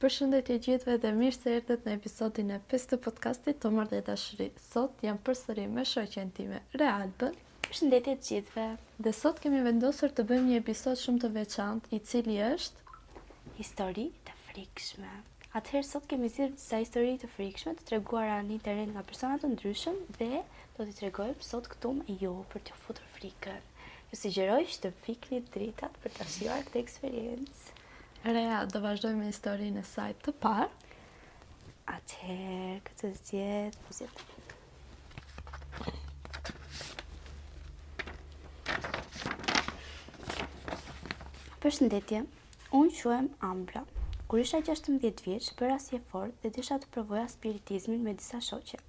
Përshëndetje gjithëve dhe mirë se erdhët në episodin e 5 të podcastit të Mor dhe Dashuri. Sot jam përsëri me shoqen time, Realbën. Përshëndetje të gjithëve. Dhe sot kemi vendosur të bëjmë një episod shumë të veçantë, i cili është histori të frikshme. Atëherë sot kemi zgjedhur disa histori të frikshme të treguara në internet nga persona të ndryshëm dhe do t'i tregojmë sot këtu me ju për t'ju futur frikën. Ju sugjeroj që të fikni dritat për ta shijuar këtë eksperiencë. Rea, do vazhdojmë me historinë e saj të parë. Atëherë, këtë zgjedh, Përshëndetje, unë quhem Ambra. Kur isha 16 vjeç, bëra si e fortë dhe desha të provoja spiritizmin me disa shoqe.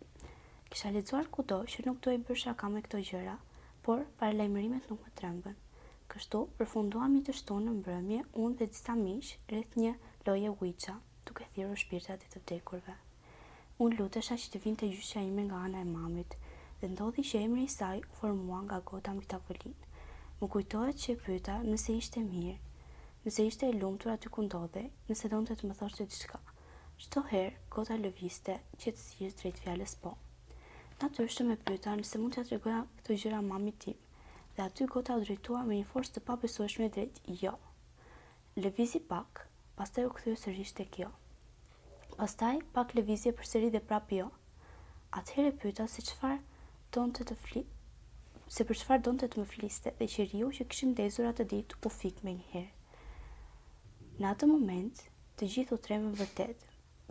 Kisha lexuar kudo që nuk do i bësh shaka me këto gjëra, por paralajmërimet nuk më trembën. Kështu, përfunduam një të shtunë në mbrëmje, unë dhe disa miq rreth një loje Ouija, duke thirrur shpirtat e të vdekurve. Unë lutesha që të vinte gjyqja ime nga ana e mamit, dhe ndodhi që emri i saj u formua nga gota mbi tavolinë. Më kujtohet që e pyeta nëse ishte mirë, nëse ishte e lumtur aty ku ndodhej, nëse donte të më thoshte diçka. Çdo herë gota lëvizte që të thjesht drejt fjalës po. Natyrisht më pyeta nëse mund t'ia tregoja këto gjëra mamit tim. Dhe aty gota u drejtua me një forcë të pabesueshme drejt jo. Lëvizi pak, pastaj u kthye sërish tek jo. Pastaj pak lëvizje përsëri dhe prap jo. Atëherë pyeta se për çfarë donte të më fliste dhe që riu që kishim ndezur atë ditë u fik me njëherë. Në atë moment, të gjithë u tremën vërtet.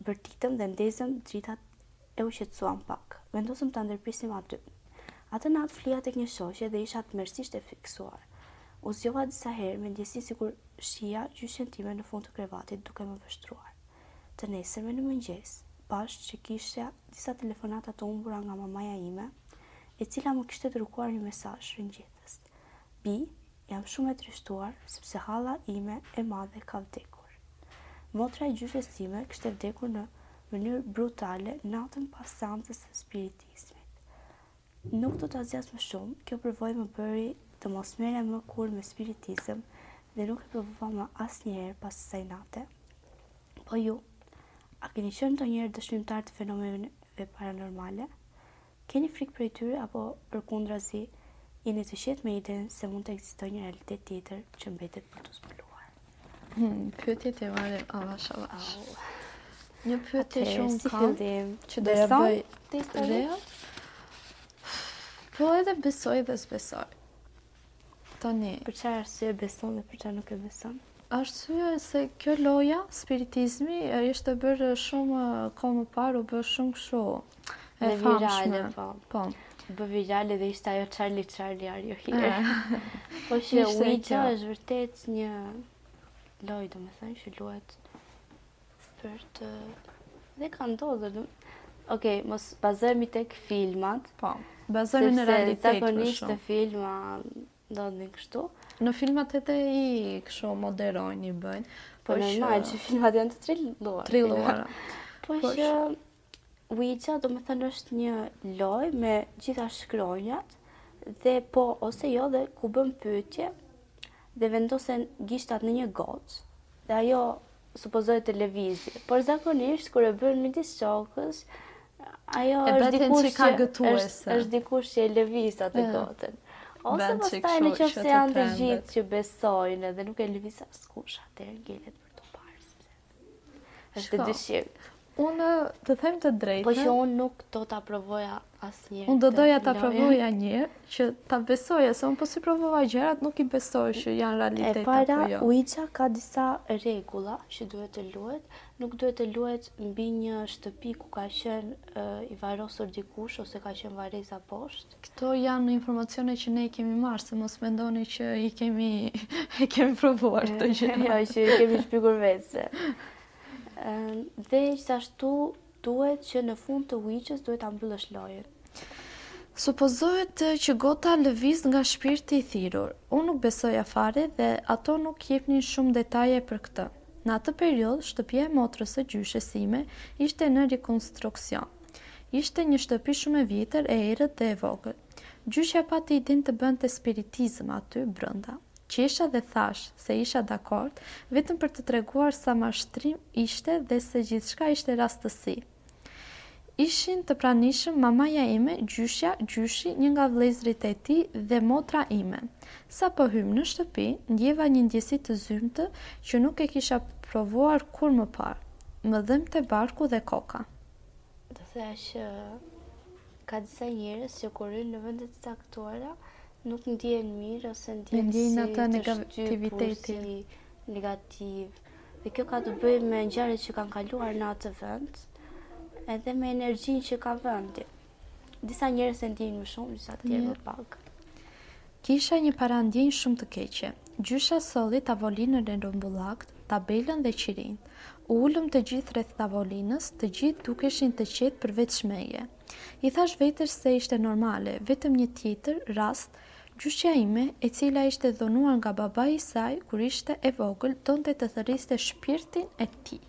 Bërtitëm dhe ndezëm dritat e u qetësuam pak. Vendosëm ta ndërprisim aty. Atë natë flija tek një shoqe dhe isha tmerrsisht e fiksuar. U zgjova disa herë me ndjesi sikur shija gjyqen time në fund të krevatit duke më vështruar. Të nesërme në mëngjes, pash që kisha disa telefonata të humbura nga mamaja ime, e cila më kishte dërguar një mesazh rrëngjitës. Bi, jam shumë e trishtuar sepse halla ime e madhe ka vdekur. Motra e gjyqes time kishte vdekur në mënyrë brutale natën pas seancës së spiritizmit. Nuk do ta zgjas më shumë, kjo përvojë më bëri të mos merrem më kurrë me spiritizëm dhe nuk e provova më asnjëherë pas asaj nate. Po ju, a keni qenë ndonjëherë dëshmimtar të fenomeneve paranormale? Keni frikë për tyre apo përkundrazi jeni të qetë me idenë se mund të ekzistojë një realitet tjetër që mbetet për të zbuluar? Pyetjet e marrim avash. Një pyetje shumë si kam fillim që do ja bëj të historisë. Po edhe besoj dhe s'besoj. Tani, Për çfarë arsye beson dhe për çfarë nuk e beson? arsye se kjo loja, spiritizmi, ishte bërë shumë kohë më parë, u bë shumë kështu e Dhe famshme. virale, Po. Bë virale dhe ishte ajo Charlie are you here. Po që Ishte Ouija kjo. është vërtet një lojë, domethënë, që luhet për të dhe ka ndodhur. Okej, mos bazohemi tek filmat. Po. Bazojmë në realitet për zakonisht shumë. në filma ndodhin kështu. Në filmat edhe i kështu moderojnë i bëjnë. Po normal që filmat janë të trilluara. Po që Ouija domethënë është një lojë me gjitha shkronjat dhe po ose jo dhe ku bën pyetje dhe vendosen gishtat në një gocë dhe ajo supozohet të lëvizë. Por zakonisht kur e bën midis shokës, ajo është dikush që e lëviz atë gotën. Ose pastaj nëse janë të gjithë që besojnë dhe nuk e lëviz askush, atëherë ngelet për të parë. Është dëshirë. Unë të them të drejtën. Po që unë nuk do ta provoja asnjëherë. Unë do doja ta provoja një që ta besoja, se unë po si provova gjërat nuk i besoj që janë realitet apo jo. E para, Ouija ka disa rregulla që duhet të luhet, nuk duhet të luhet mbi një shtëpi ku ka qenë i varrosur dikush ose ka qenë varreza poshtë. Këto janë informacione që ne i kemi marrë, se mos mendoni që i kemi provuar këto gjëra. Jo, që i kemi shpjeguar vetë. Dhe gjithashtu duhet që në fund të Ouijas duhet ta mbyllësh lojën. Supozohet që gota lëviz nga shpirti i thirrur. Unë nuk besoja fare dhe ato nuk jepnin shumë detaje për këtë. Në atë periudhë, shtëpia e motrës së gjyshes sime ishte në rikonstruksion. Ishte një shtëpi shumë e vjetër, e errët dhe e vogël. Gjyqja pati idenë të bënte spiritizëm aty brenda. Qesha dhe thash se isha dakord vetëm për të treguar sa mashtrim ishte dhe se gjithçka ishte rastësi. Ishin të pranishëm mamaja ime, gjyshja, gjyshi, një nga vëllezërit e tij dhe motra ime. Sa po hym në shtëpi, ndjeva një ndjesi të zymtë që nuk e kisha provuar kur më parë. Më dhëmte barku dhe koka. Do thash që ka disa njerëz që kur hyn në vende të caktuara nuk ndjehen mirë ose ndjehen atë si negativiteti, si negativ. Dhe kjo ka të bëjë me ngjarjet që kanë kaluar në atë vend, edhe me energjinë që ka vendi. Disa njerëz e ndjejnë më shumë, disa tjerë më pak. Kisha një parandjenjë shumë të keqe. Gjysha solli tavolinën e rrumbullakt, tabelën dhe qirin. U ulëm të gjithë rreth tavolinës, të gjithë dukeshin të qetë përveç meje. I thash vetes se ishte normale, vetëm një tjetër rast, gjyshja ime, e cila ishte dhonuar nga babai i saj kur ishte e vogël, donte të thërriste shpirtin e tij.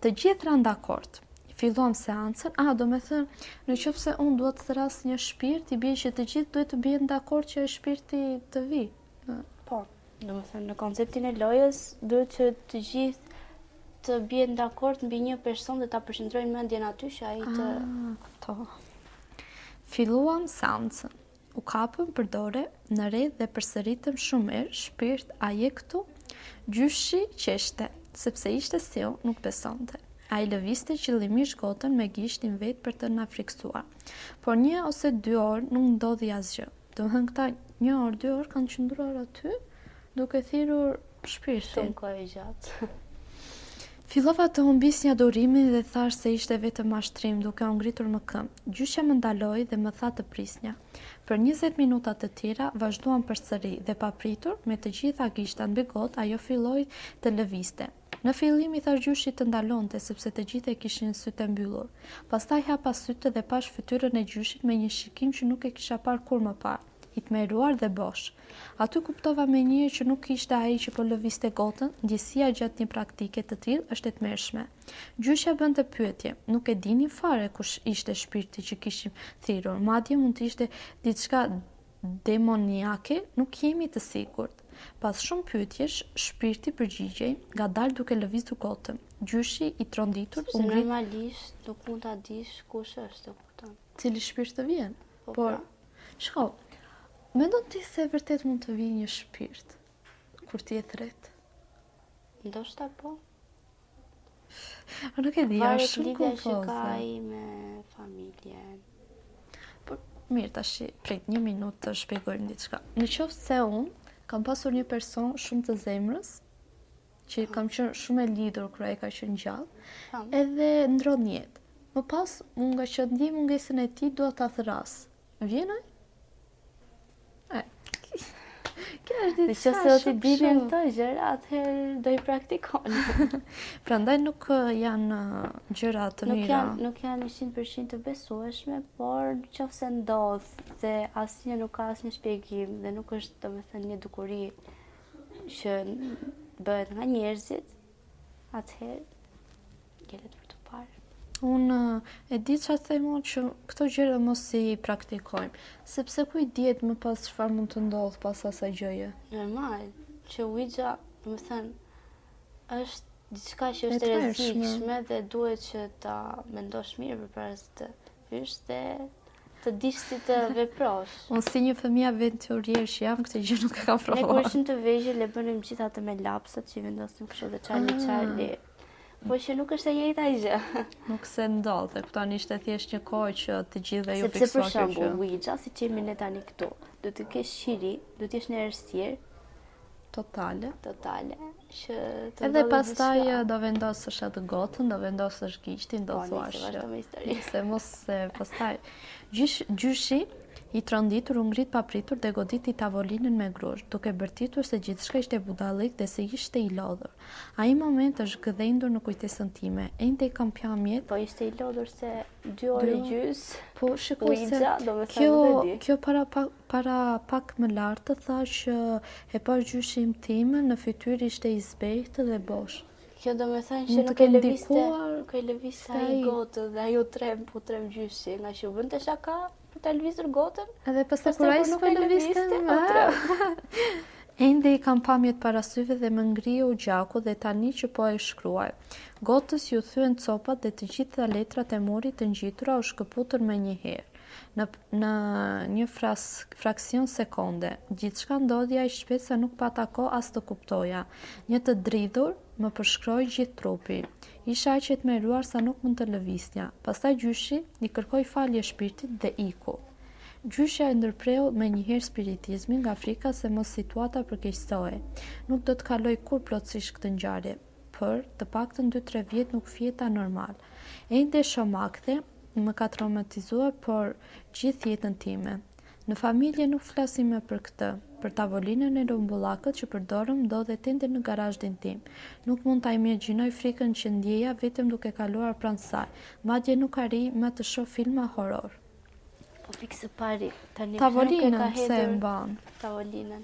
Të gjithë ranë dakord. Filluam seancën, do me thënë, në qoftë se unë duhet të thras një shpirt, i bie që të gjithë duhet të bien dakord që shpirti të vi. Po, do me thënë, në konceptin e lojës, duhet që të gjithë të bien dakord mbi një person dhe ta përqendrojnë mendjen aty që ai të... to. Filluam seancën. U kapëm për dore, në rreth dhe përsëritëm shumë herë, shpirt, a je këtu? Gjyshi qeshte, sepse ishte si unë, nuk besonte. A i lëviste qëllimisht gotën me gishtin vetë për të na friksuar. Por 1 ose 2 orë nuk ndodhi asgjë. Domethënë këta 1 orë, 2 orë kanë qëndruar aty duke thirrur shpirtin. Shumë kohë e gjatë. Fillova të humbisnja durimin dhe thash se ishte vetëm mashtrim duke u ngritur më këmbë. Gjyshja më ndaloi dhe më tha të prisnja. Për 20 minuta të tjera vazhduam përsëri dhe papritur me të gjitha gishtat mbi gotë ajo filloi të lëvizte. Në fillim i thash gjyshit të ndalonte sepse të gjithë e kishin sytë e mbyllur. Pastaj hapa sytë dhe pash fytyrën e gjyshit me një shikim që nuk e kisha parë kur më parë, i tmerruar dhe bosh. Aty kuptova menjëherë që nuk ishte ai që po lëvizte gotën, ndjesia gjatë një praktike të tillë është e tmerrshme. Gjyshja bënte pyetje, nuk e dinin fare kush ishte shpirti që kishim thirrur, madje mund të ishte diçka demoniake, nuk jemi të sigurt. Pas shumë pyetjesh, shpirti përgjigjej, ngadalë duke lëvizur gotën. Gjyshi i tronditur Se normalisht nuk mund ta dish kush është, e kupton. Cili shpirt të vjen. Po, Por, shko, mendon ti se vërtet mund të vijë një shpirt kur ti je thret? Ndoshta po. Nuk e di, është shumë lidhja që ka konfuze. ai me familjen. Por, mirë tash, prit 1 minutë të shpjegojmë diçka. Në qoftë se unë kam pasur një person shumë të zemrës, që kam qenë shumë e lidhur kur ai ka qenë gjallë, edhe ndron jetë. Më pas, unë nga që ndjej mungesën e tij, dua ta thras. Vjen ai? Kjo është diçka Nëse do t'i shumë dinin shumë. këto gjëra, atëherë do i praktikoni. Prandaj nuk janë gjëra të mira. Nuk janë 100% të besueshme, por nëse ndodh dhe asnjë nuk ka asnjë shpjegim dhe nuk është domethënë një dukuri që bëhet nga njerëzit, atëherë gjelet për të parë. Unë e di çfarë themo që këto gjëra mos i praktikojmë, sepse ku i dihet më pas çfarë mund të ndodh pas asaj gjëje. Normal, që Ouija, domethënë, është diçka që është E e tmerrshme. rrezikshme dhe duhet që ta mendosh mirë përpara se të hysh dhe të dish si të veprosh. Unë si një fëmijë aventurier që jam, këtë gjë nuk e kam Ne kur provuar. ishim të vegjël e bënim gjithë atë me lapsat që i vendosim kështu dhe Charlie. Po që nuk është e njëjta gjë. Nuk se ndodh, e kupton, ishte thjesht një kohë që të gjithëve ju Sepse për fiksua kjo shembull, gjë. Ouija, si që jemi ne tani këtu, do të kesh qiri, do të jesh në errësirë Totale. totale, që të Edhe ndodhi pastaj diçka. do vendosësh atë gotën, do vendosësh gishtin, do Po, thuash. nisi, vazhdo me histori. Se mos se pastaj gjyshi i tronditur u ngrit papritur dhe goditi tavolinën me grush, duke bërtitur se gjithçka ishte budallik dhe se ishte i lodhur. Ai moment është gëdhendur në kujtesën time. Ende i kam pjamjet. Po ishte i lodhur se 2 orë Dy- gjys. Po shikoj se Ouija, domethënë nuk e di. kjo para pak më lartë tha që e pa gjyshim tim në fytyrë ishte i zbehtë dhe bosh. Kjo do me thënë që Mund të nuk e kenë lëviste, ndikuar nuk e lëviste se ai ai- gotën dhe ajo trem gjyshi, nga që bënte shaka për ta lëvizur gotën. Edhe pastaj Pastaj kur ai kur nuk s'po e lëviste, lëviste, Ende i kam pamjet parasyve dhe më ngriu gjaku dhe tani që po e shkruaj. Gotës ju thyen copat dhe të gjitha letrat e mori të ngjitura u shkëputën me një herë. Në një fraksion sekonde, gjithçka ndodhi aq shpejt se nuk pata kohë as të kuptoja. Një të dridhur më përshkroi gjithë trupi. Isha aq e tmerruar sa nuk mund të lëvizja. Pastaj gjyshi i kërkoi falje shpirtit dhe iku. Gjyshja e ndërpreu me njëherë spiritizmin nga frika se mos situata përkeqësohej. Nuk do të kaloj kur plotësisht këtë ngjarje, për të paktën 2-3 vjet nuk fjeta normal. Ende shomakthe më ka traumatizuar por gjithë jetën time. Në familje nuk flasim më për këtë, për tavolinën e rumbullakët që përdorëm ndodhet ende në garazhin tim. Nuk mund ta imagjinoj frikën që ndjeja vetëm duke kaluar pranë saj. Madje nuk arri më të shoh filma horror. Po pikë së pari, tani Tavolinën nuk e ka se e hedhur mban. tavolinën.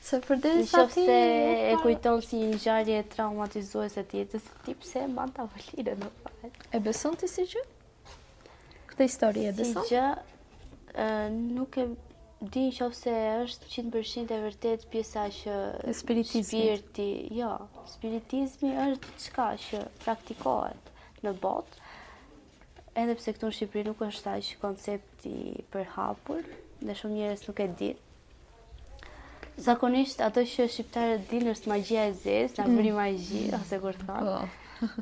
Se përderisa ti E kujton si një ngjarje traumatizuese të jetës së tij, pse e mban tavolinën në fakt. e beson ti si gjë? Këtë histori e Si beson? gjë, nuk e di nëse është 100% e vërtet pjesa që E spiritizmit. Spiritizmi është diçka që praktikohet në botë. Edhe pse këtu në Shqipëri nuk është aq koncepti i përhapur dhe shumë njerëz nuk e din. Zakonisht ato që shqiptarët dinë është magjia e zezë, na bëri magji ose kur thonë.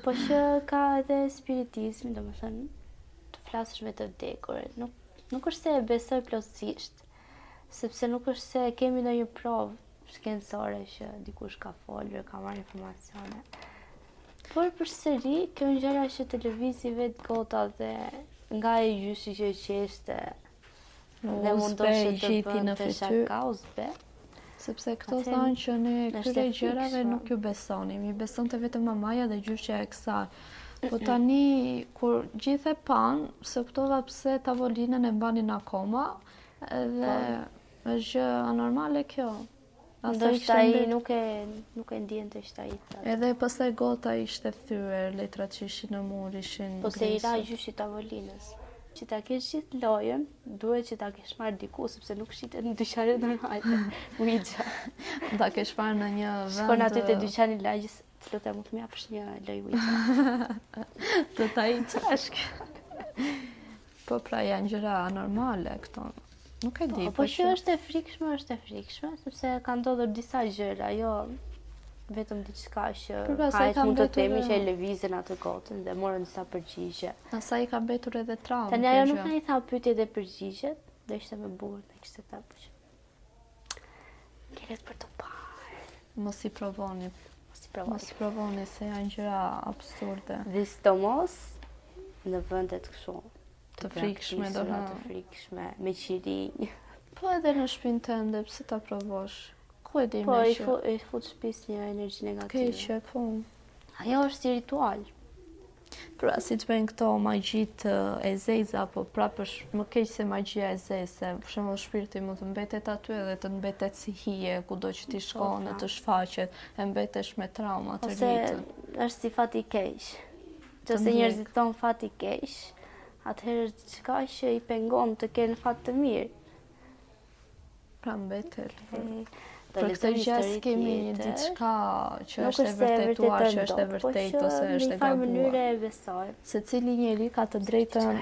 Po që ka edhe spiritizmi, domethënë të flasësh me të vdekur. Nuk është se e besoj plotësisht, sepse nuk është se kemi ndonjë provë shkencore që dikush ka folur, ka marrë informacione. Por përsëri, kjo ngjarje që televizi vetë gota dhe nga e gjyshi që qeshte dhe mundoshte të bënte shaka uzbe. Sepse këto thanë që ne këtyre gjërave nuk ju besonim, i besonte vetëm mamaja dhe gjyshja e kësaj. Po tani, kur gjithë e panë, se kuptova pse tavolinën e mbanin akoma, edhe është gjë anormale kjo. Ndoshta ai nuk e ndjente që ai. Edhe pastaj gota ishte thyer, letrat që ishin në mur ishin Po se i ra gjyshi tavolinës. Që ta kesh gjithë lojën, duhet që ta kesh marrë diku, sepse nuk shitet në dyqane normale. Ouija. Ta kesh marrë në një vend. Shkon aty te dyqani i lagjës, të lutem më të japësh një lojë Ouija. Të ta i çashk. Po pra janë gjëra anormale këto. Nuk e di. Po që është e frikshme, sepse ka ndodhur disa gjëra, jo vetëm diçka që mund të themi që e lëvizën atë kotën dhe morën disa përgjigje. Asaj ka mbetur edhe traumë. Tani ajo nuk na i tha pyetje dhe përgjigjet, do ishte më bukur ne kishte ta bëj. Kërret për të parë. Mos i provoni. Mos i provoni se janë gjëra absurde. Dhe sidomos në vendet kështu të frikshme, të frikshme, me qirinj. Po edhe në shtëpinë tënde, pse ta provosh? Ku e di po, më që? Po, i fut shtëpis një energji negative. Keqe, po. Ajo është si ritual. Pra, si të bëjnë këto magjit e zeza, po prapë është më keq se magjia e zeze. Për shembull, shpirti mund të mbetet aty edhe të mbetet si hije, kudo që ti shkon, të shfaqet, e mbetesh me trauma të rritën. Ose është si fati keq. Nëse njerëzit thonë fati keq, atëherë është diçka që i pengon të kenë fat të mirë. Pra mbetet. Për këtë gjë kemi një diçka që është e vërtetuar, që është e vërtetë ose është e gabuar. Në një mënyrë e besoj. Secili njeri ka të drejtën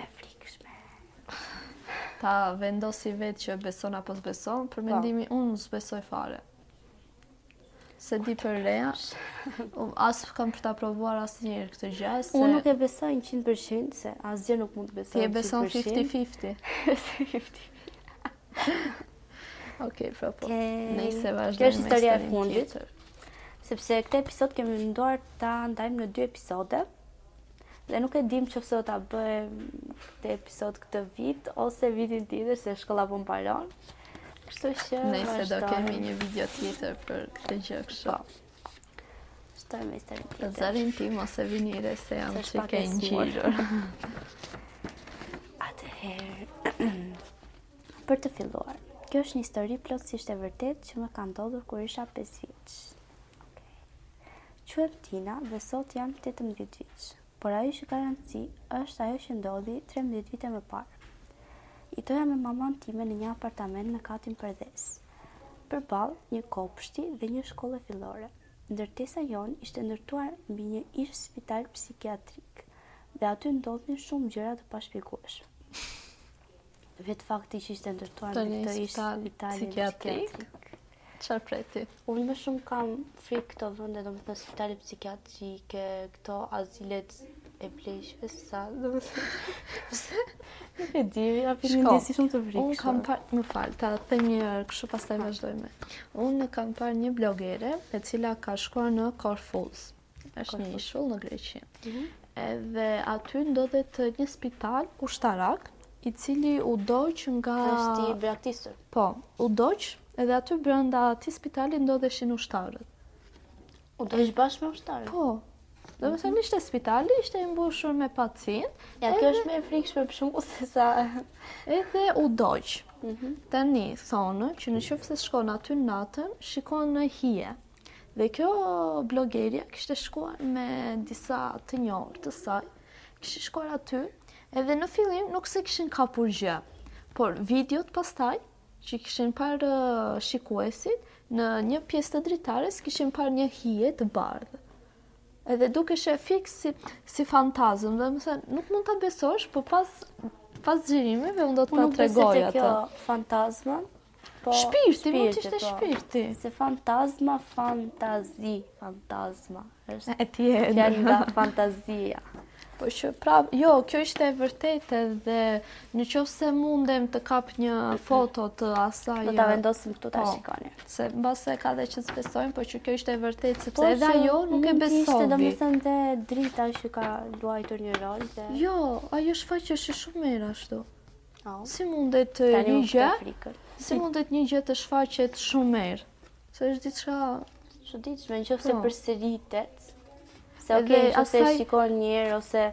ta vendosi vetë që beson apo s'beson, për mendimin unë s'besoj fare. Se di për Lea, as kam për ta provuar asnjëherë këtë gjë. Unë nuk e besoj 100%, se asgjë nuk mund të besoj 100%. Ti e beson 50-50? 50-50. Okej, pra po. Nëse vazhdojmë. Kjo është historia e fundit. Sepse këtë episod kemi menduar ta ndajmë në 2 episode. Dhe nuk e dim nëse do ta bëjmë këtë episod këtë vit ose vitin tjetër, se shkolla po mbaron. Kështu që nëse do kemi një video tjetër për këtë gjë kështu. Shtojmë historinë tjetër. Zarin tim ose vinire se jam çike ngjirur. Atëherë, për të filluar, kjo është një histori plotësisht e vërtetë që më ka ndodhur kur isha 5 vjeç. Quhem Tina dhe sot jam 18 vjeç. Por ajo që ka rëndësi është ajo që ndodhi 13 vite më parë. Jetoja me maman time në një apartament në katin përdes. përballë një kopshti dhe një shkolle fillore. Ndërtesa jonë ishte ndërtuar mbi një ish spital psikiatrik dhe aty ndodhin shumë gjëra të pashpjegueshme. Vetë fakti që ishte ndërtuar mbi këtë ish spital psikiatrik. Çfarë preti? Unë më shumë kam frikë këto vende, domethënë spitale psikiatrike, këto azilet e pleqshve, sa domethënë. Nuk e di, apo një ndjesi shumë të frikshme. Unë kam parë, më fal, ta them një kështu pastaj vazhdojmë. Unë kam parë një blogere e cila ka shkuar në Korfuz. Është një ishull në Greqi. Edhe aty ndodhet një spital ushtarak i cili u doq nga Është i braktisur. Po, u doq edhe aty brenda atij spitali ndodheshin ushtarët. U doq bashkë me ushtarët. Po. Domethënë ishte spitali, ishte i mbushur me pacient. Ja, kjo është më e frikshme për shkak se sa edhe u doq. Tani thonë që nëse shkon aty natën, shikon në hije. Dhe kjo blogerja kishte shkuar me disa të njohur të saj. Kishte shkuar aty, edhe në fillim nuk se kishin kapur gjë. Por videot pastaj që kishin parë shikuesit, në një pjesë të dritares kishin parë një hije të bardhë. Edhe dukeshe fiks si fantazm, dhe më thënë, nuk mund ta besosh, po pas xhirimeve unë do të ta tregoj atë. Kjo fantazma, po shpirti, mund të ishte po. shpirti. Se fantazma, fantazma. Është E tjetër. fjalë nga fantazia. Po që prap, jo, kjo ishte e vërtetë dhe në qoftë se mundem të kap një foto të asaj. Do ta vendosim këtu ta po, shikoni. Se mbase ka dhe që s'besojnë, po që kjo ishte e vërtetë, sepse edhe ajo nuk e besovi. Ishte domethënë dhe drita që ka luajtur një rol dhe Jo, ajo shfaqesh shumë mirë ashtu. Au. Si mundet Tani një më gjë? ftë frikën. Si mundet një gjë të shfaqet shumë mirë? Se është diçka. Çuditshme, nëse Po. përsëritet. Se Edhe okay, nëse asaj- shikon një herë ose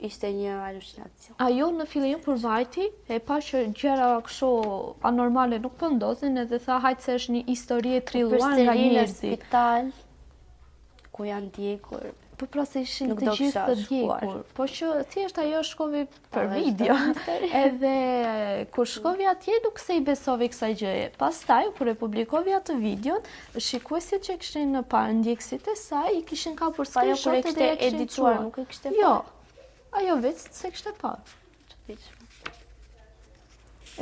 ishte një halucinacion. Ajo në fillim kur vajti, e pa që gjëra kështu anormale nuk po ndodhin, edhe tha hajtë se është një histori e trilluar nga Përsëri në njerëzit. spital ku janë djegur. Po pra se ishin Nuk të do gjithë kisha të shkuar. djegur. Po që thjesht ajo shkovi për Po, video. vazhdo. Edhe kur shkovi atje nuk se i besovi kësaj gjëje. Pastaj kur e publikovi atë videon, shikuesit që kishin parë ndjekësit e saj i kishin kapur Pa ajo kur e screenshot kishte dhe ja kishin edituar, çuar. nuk e kishte Jo. Ajo vetë se kishte parë. Çuditshme.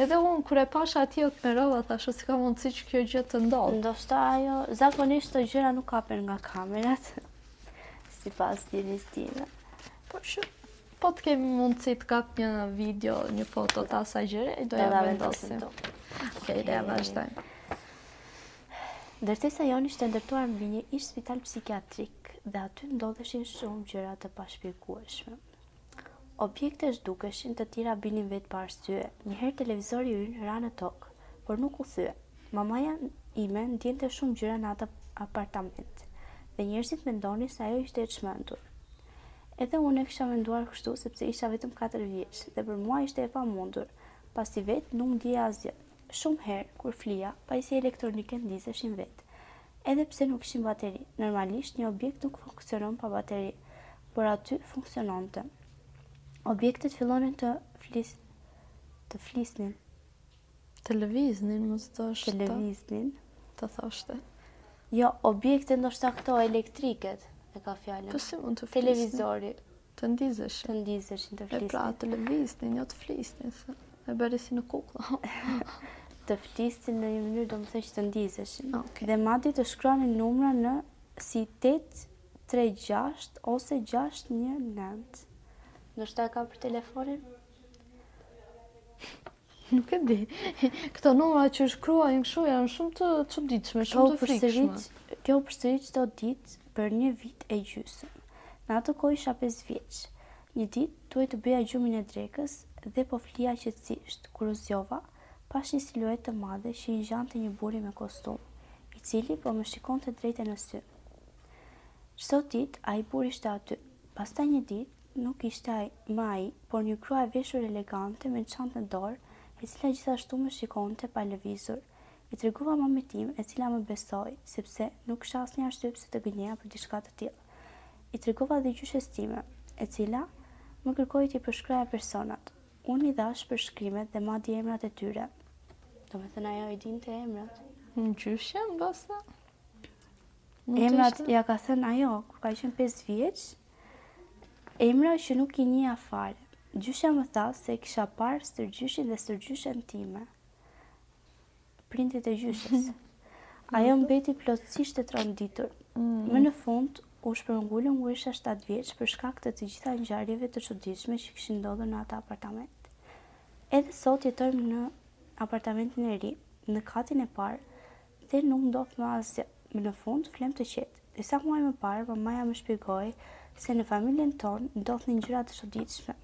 Edhe unë kur e pash atje të merova, thash si ka mundësi që kjo gjë të ndodhë. Ndoshta ajo zakonisht të gjëra nuk kapen nga kamerat. Sipas dijes time. Po që po të kemi mundësi të kap një video, një foto të asaj gjëre, do ja vendosim. Okej, do ja vazhdojmë. Ndërtesa jonë ishte ndërtuar mbi një ish spital psikiatrik dhe aty ndodheshin shumë gjëra të pashpjegueshme. Objekte zhdukeshin, të tjera binin vetë pa arsye. Njëherë televizori ynë ra në tokë, por nuk u thye. Mamaja ime ndjente shumë gjëra në atë apartament dhe njerëzit mendonin se ajo ishte e çmendur. Edhe unë e kisha menduar kështu sepse isha vetëm 4 vjeç dhe për mua ishte e pamundur, pasi vetë nuk ndjeja asgjë. Shumë herë kur flija, pajisje elektronike ndizeshin vetë. Edhe pse nuk kishin bateri. Normalisht një objekt nuk funksionon pa bateri, por aty funksiononte. Objektet fillonin të flisnin, Televiznin, mos do është televiznin. të thoshte. Jo, objekte ndoshta këto elektriket, e ka fjalën. Po si mund të flisnin? Televizori, Të ndizeshin. të ndizeshin, të E pra, flisnin. televiznin, jo të flisnin. E bëri si në kukulla. Të flisnin në një mënyrë domethënë që të ndizeshin. Okej. Dhe madje të shkronin numra në si 836 ose 619. Ndoshta ka për telefonin? Nuk e di. Këto numra që shkruajnë kështu janë shumë të çuditshme, shumë të frikshme. Kjo përsërit çdo ditë për një vit e gjysmë. Në atë kohë isha 5 vjeç. Një ditë duhej të bëja gjumin e drekës dhe po flija qetësisht, kur u zgjova, pash një siluetë të madhe që i ngjante një buri me kostum, i cili po më shikonte drejt në sy. Çdo ditë ai buri ishte aty. Pastaj një ditë nuk ishte më ai, por një grua e veshur elegante me çantë në dorë, e cila gjithashtu më shikonte pa lëvizur. I tregova mamit tim, e cila më besoi, sepse nuk kisha asnjë arsye pse të gënjeja për diçka të tillë. I tregova dhe gjyshes time, e cila më kërkoi t'i përshkruaja personat. Unë i dhash përshkrimet dhe madje emrat e tyre. Domethënë ajo i dinte emrat. Në gjyshje, mbasa? Emrat ja ka thënë ajo, kur ka qenë 5 vjeç, emra që nuk i njeh fare. Gjyshja më tha se kisha parë stërgjyshin dhe stërgjyshen time. Prindit e gjyshës. Ajo mbeti plotësisht e tronditur. Më në fund, u shpërngulëm kur isha 7 vjeç për shkak të gjitha ngjarjeve të çuditshme që kishin ndodhur në atë apartament. Edhe sot jetojmë në apartamentin e ri, në katin e parë, dhe nuk ndodh më asgjë. Më në fund, flem të qetë. Disa muaj më parë, mamaja më shpjegoi se në familjen tonë ndodhin gjëra të çuditshme.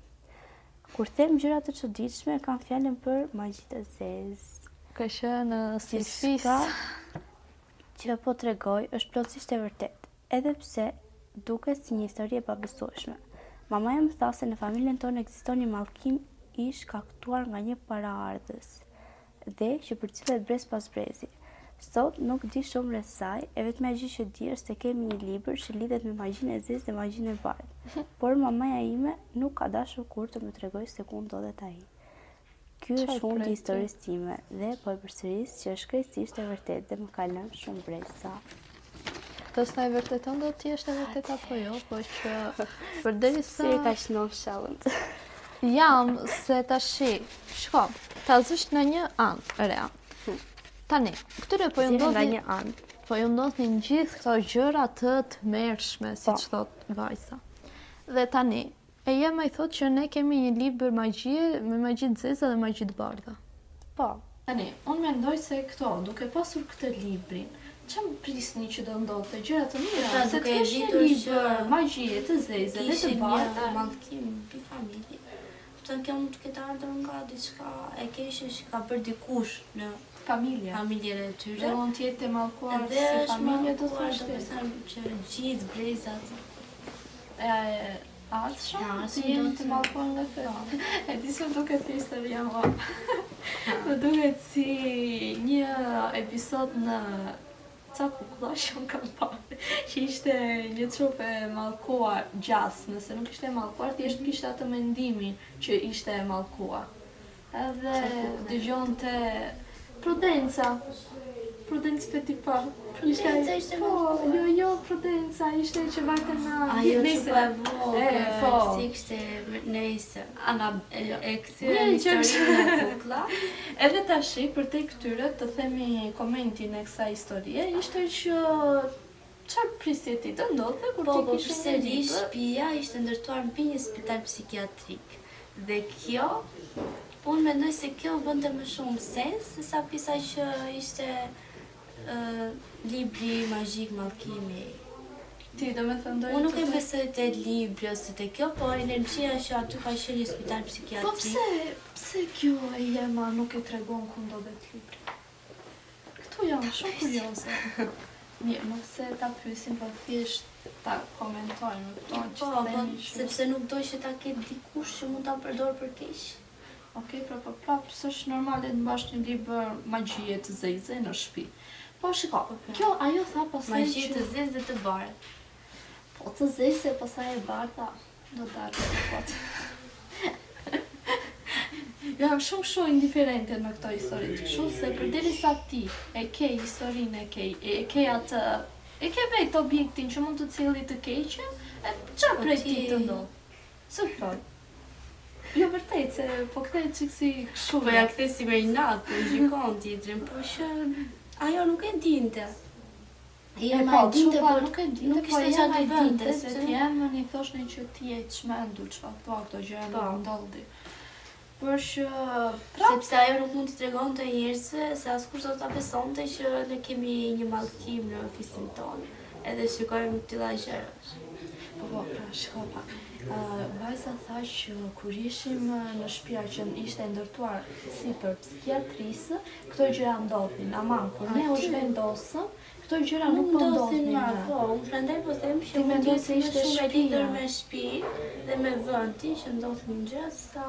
Kur them gjëra të çuditshme, kam fjalën për magji të zezë. Ka qenë si fis. Që po tregoj është plotësisht e vërtet, edhe pse duket si një histori e pabesueshme. Mamaja më tha se në familjen tonë ekziston një mallkim i shkaktuar nga një paraardhës dhe që përcillet brez pas brezi. Sot nuk di shumë rreth saj, e vetmja gjë që di është se kemi një libër që lidhet me magjinë e zezë dhe magjinë e bardhë. Por mamaja ime nuk ka dashur kurrë të më tregojë se ku ndodhet ai. Ky është fundi i historisë time dhe po e përsëris që është krejtësisht e vërtetë dhe më ka lënë shumë breza. Kësta e vërteton do t'i është e vërtet apo jo, po që përderisa Si e ka shnon shallën. jam se tashi, shko, ta zësh në një anë rea. Tani, këtyre po ju Si nga ndodhin një anë. po ju ndodhin gjithë këto gjëra të tmerrshme, siç thot vajza. Dhe tani, e jema i thot që ne kemi një libër magjie me magji të zeza dhe magji të bardha. Po, Tani, unë mendoj se këto, duke pasur këtë librin, që më prisni që do ndodhte gjëra të mira, Pra, se të duke kesh një ditur libër që magjie të zeze dhe të Kishin bardha. një mallkim mbi familje. Të kjo mund të ketë ardhur nga diçka e keqe që ka bërë dikush në Familje. familjen e Dhe tyre. mund t'jetë e mallkuar Edhe si është familje do mallkuar, thoshte. domethënë që gjithë brezat Arshëm, Ja, si arshëm jenë do të të- mallkuar nga këtë. E di se duket si historia më. Më duket si një episod në ca kukulla që unë kam parë, që ishte një trup e mallkuar gjas, nëse nuk ishte e mallkuar, thjesht kishte atë mendimin që ishte e mallkuar. Edhe dëgjonte Prudenca. Prudenca Petit Pas. Prudenca ishte po, mallkuar. jo, Prudenca ishte që varte në ajo Nice. që po e vogël, po. si kishte nëse. Ana, E kthyer Një në gjë historinë e kuklla. edhe tashi, për te këtyre, të themi komentin e kësaj historie, ishte që çfarë prisje ti të ndodhte kur Po, ti po, kishe një përsëri libër? shtëpia ishte ndërtuar mbi një spital psikiatrik. Dhe kjo, unë mendoj se kjo bënte më shumë sens se sa pjesa që ishte libri magjik mallkimi. Ti do me thëndoj Unë nuk e besoj te libri ose te kjo, por energjia që aty ka qenë një spital Po psikiatrik. pse kjo e jema nuk e tregon ku ndodhet libri? Këtu jam shumë kurioze. Mirë, mos se ta pyesim, po thjesht ta komentojmë këto që Po, themi që... sepse nuk do që ta ketë dikush që mund ta përdor për keq. Okej, prapë, s'është normale të mbash një libër magjie të zeze në shtëpi. Po shiko, kjo ajo tha pastaj Magji që... të zezë dhe të bardhë. Po të zeze, pastaj e bardha, do dalë kot. Jam shumë indiferente në këto histori, kështu se përderisa ti e ke historinë e ke atë, e ke vetë objektin që mund të cilli të keqe, e çfarë prej ti të ndodh? Së thoj. Jo vërtet, se po kthej çik si kështu. Po ja kthe si me inat, po gjykon tjetrin, po që ajo nuk e dinte. E ma po, dinte, çupa por nuk e dinte, nuk po ishte jam çfarë e të bënte, dinte, se sepse ti emën i thoshnin që ti e çmendur, çfarë thua këto gjëra Po. nuk ndodhi. Por që prapë sepse ajo nuk mund t'i tregonte njerëzve se askush do ta besonte që ne kemi një mallkim në ofisin tonë. Edhe shikojmë tilla gjëra. po, pra, shko pa. Vajza tha që kur ishim në shtëpia që ishte ndërtuar si për psikiatrisë, këto gjëra ndodhin. Aman, kur ne u Aty. zhvendosëm, këto gjëra nuk Nuk po ndodhin ndodhin. më, po, unë prandaj po them Ti që mund mendoj të se jetë ishte shumë e shtëpia. lidhur me shtëpi dhe me vendi që ndodhin gjëra sa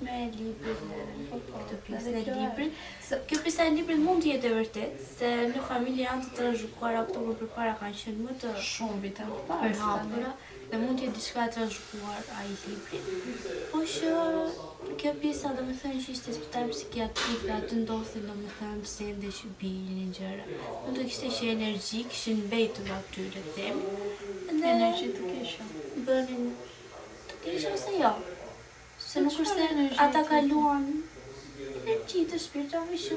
me librin këtë pjesën e librit. Kjo pjesa e librit mund të jetë e vërtet, se në familje janë të trashëguara këto më përpara kanë qenë më të Shumë vite më përhapura dhe mund të jetë diçka e trashëguar ai libri. Po që kjo pjesa domethënë që ishte spital psikiatrik, aty ndodhin domethënë sende që binin gjëra. Mund të kishte që energji, kishin mbetur aty le të them. energji të keqe. Bënin të keqe ose jo. Se nuk është se energji ata të kaluan energji të shpirtave që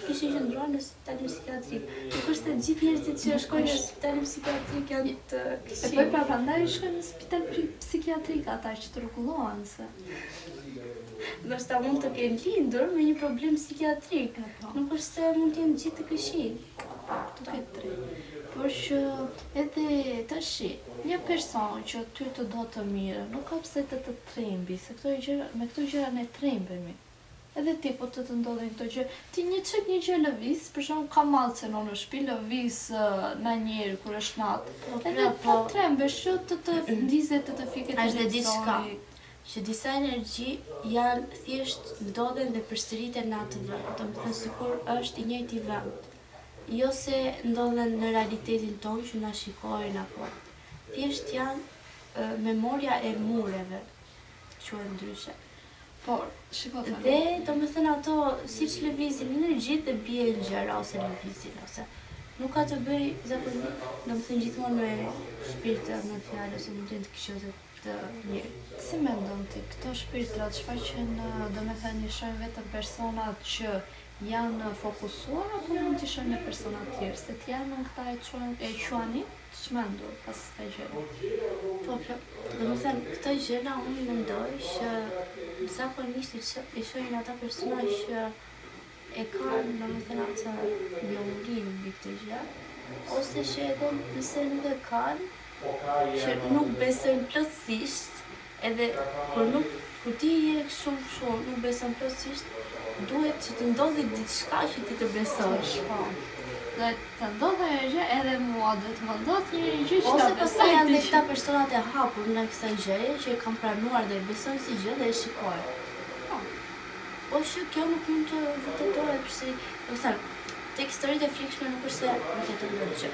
kishin qëndruar në spitalin psikiatrik. Nuk është se gjithë njerëzit që shkojnë në spitalin psikiatrik janë të E këqij. po pra prandaj shkojnë në spital psikiatrik ata që rregullohen se. Ndoshta mund të kenë lindur me një problem psikiatrik. Nuk është se mund të jenë gjithë të këqij. Të ketë drejt. Por që edhe tash një person që ty të do të mirë, nuk ka pse të trembi, se me këto gjëra ne trembemi. Edhe ti po të ndodhin këto gjë, ti një gjë lëviz, për shembull ka mallce në shtëpi lëviz në njëri kur është natë. Edhe po trembesh që të ndizet të fiket Është dhe diçka që disa energji janë thjesht ndodhen dhe përsëriten në atë vend. Domethënë sikur është i njëjti vend. Jo se ndodhen në realitetin tonë që na shikojnë apo. Thjesht janë memoria e mureve, quhen ndryshe. Por, shiko tani. Dhe domethënë ato siç lëvizin energjitë dhe bien gjëra ose lëvizin ose nuk ka të bëj zakonisht, domethënë gjithmonë me shpirtë, me fjalë ose mund të jenë të këqija të mirë. Si mendon ti, këto shpirtrat shfaqen, domethënë i shohin vetëm personat që janë fokusuar apo mund t'i shohin me persona të tjerë, se të janë këta e quani çmendur pas kësaj gjë. Po, domethënë këtë gjëra unë mendoj që zakonisht i shohin ata persona që e kanë domethënë atë njohurin mbi këtë gjë, ose që edhe nëse nuk e kanë, që nuk besojnë plotësisht, edhe kur ti je shumë nuk beson plotësisht, duhet që të ndodhi diçka që ti të besosh. Po. Dhe të ndodhe një gjë edhe mua duhet më ndodh një gjë që Ose ta pastaj besoj janë ti dhe këta personat e hapur në kësaj gjëje që e kanë pranuar dhe e besojnë si gjë dhe e shikojnë. Po që kjo nuk mund të vërtetohet përsëri, do të them, tek historitë e frikshme nuk është se vërtetohet gjë.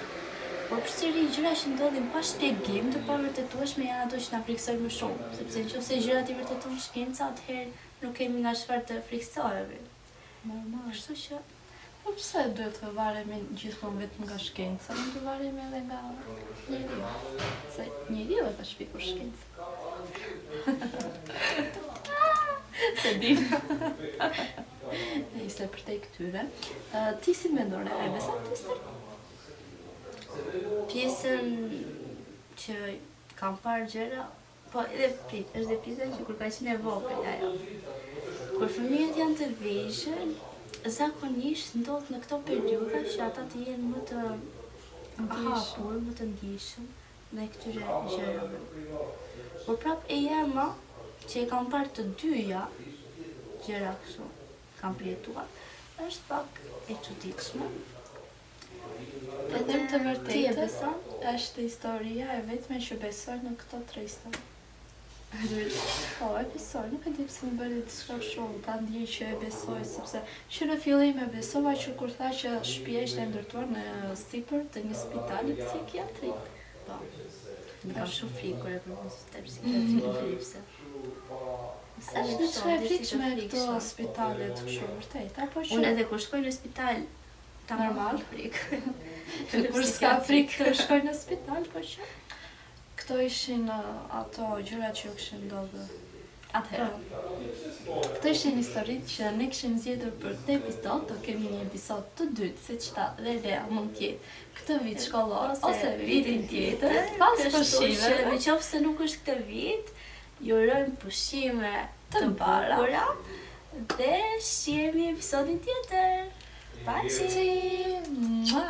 Por përsëri gjëra që ndodhin pa shpjegim të pavërtetueshme janë ato që na frikësojnë më shumë, sepse nëse gjërat i vërteton shkenca, atëherë nuk kemi nga çfarë të frikësohemi. Normal. Kështu që Po pse duhet të varemi gjithmonë vetëm nga shkenca, mund të varemi edhe nga njeriu. Se njeriu e ka shpikur shkencën. Se di. Ishte për te këtyre. Ti si mendon, e beson ti stër? pjesën që kam parë gjëra, po edhe prit, është dhe pjesa që kur ka qenë e vogël ajo. Kur fëmijët janë të vegjël, zakonisht ndodh në këto periudha që ata të jenë më të hapur, më të ndjeshëm në këtyre gjërave. Por prap e jema që e kam parë të dyja gjëra kështu, kam përjetuar, është pak e çuditshme. Edhe të Ti e vërtetë beson? është historia e vetme që besoj në këto tre histori. Po, e besoj, nuk e di pse më bëri diçka shumë, ta ndjej që e besoj, sepse që në fillim e besova që kur tha që shtëpia ishte ndërtuar në sipër të një spitali psikiatrik. Po. Më kam shumë frikë kur e përmend spital psikiatrik përse. Është diçka e frikshme këto spitalet kështu vërtet, apo që Unë edhe kur shkoj në spital ta Normal. frikë. kur s'ka frikë shkoj në spital, po që këto ishin ato gjërat që kishin ndodhur atëherë. Këto ishin historitë që ne kishim zgjedhur për këtë episod, do kemi një episod të dytë, siç ta dhe Lea mund të jetë këtë vit shkollor ose vitin tjetër, pas pushimeve. Nëse nuk është këtë vit, ju urojmë pushime të bukura dhe shihemi episodin tjetër. Paçi! Mua!